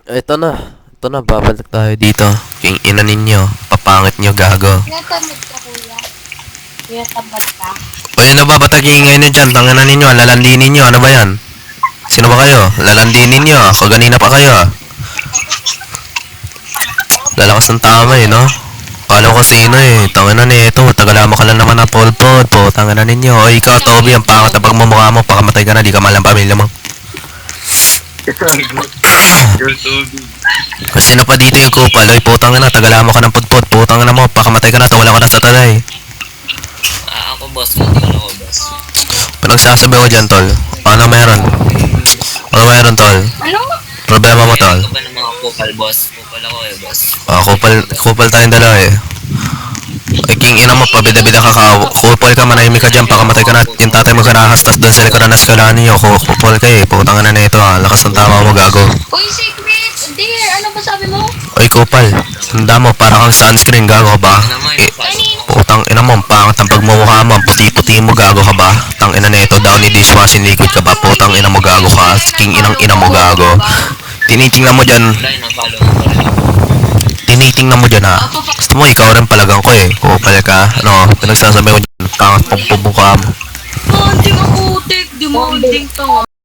Ito na. Ito na, babalik tayo dito. King ina ninyo. Papangit nyo, gago. Tinatamad ka, kuya. Tinatamad ka. O ano ba ba't nag-iingay nyo dyan? Tangan na ninyo, lalandi ninyo. Ano ba yan? Sino ba kayo? Lalandi ninyo. Kaganina pa kayo. Lalakas ng tama no? Alam ko sino Tangan na nito. Tagalama ka lang naman na polpod po. Tangan na ninyo. O ikaw, Toby, ang pangat na pagmumukha mo. Pakamatay ka na, di ka malang pamilya mo. Kasi sino pa dito yung kupal? Oy, putang na, tagalama ka ng pudpud. Putang na mo, pakamatay ka na, wala ka na sa tanay. Ako boss, hindi ako boss. Pinagsasabi ko dyan, tol. Ano meron? Ano meron, tol? Ano? Problema mo, tol? Ano ba ng mga kupal boss? Kupal ako boss. Kupal tayong dalawa Ay, king ina mo, pabida-bida ka ka. Kupal ka, manahimik ka dyan, pakamatay ka na. Yung tatay mo kanahastas doon sa likuran na eskwelahan niyo. Kupal ka Putang na nito lakas ng tama mo, gago. Uy, secret! Dear, ano ba sabi mo? Oy, kupal. Tanda mo, para kang sunscreen, gago ka ba? Putang ina mo, pangat ang pagmumukha mo, puti-puti mo, gago ka ba? Tang ina nito, downy dishwashing liquid ka ba? Putang ina mo, gago ka. King inang ina mo, gago. Tinitingnan mo dyan. Tinitingnan mo dyan Gusto mo, ikaw rin palagang ko Kupal ka. Ano, pinagsasabi ko dyan. Pangat pagpumukha mo. Bonding ako, tek. Demanding to nga.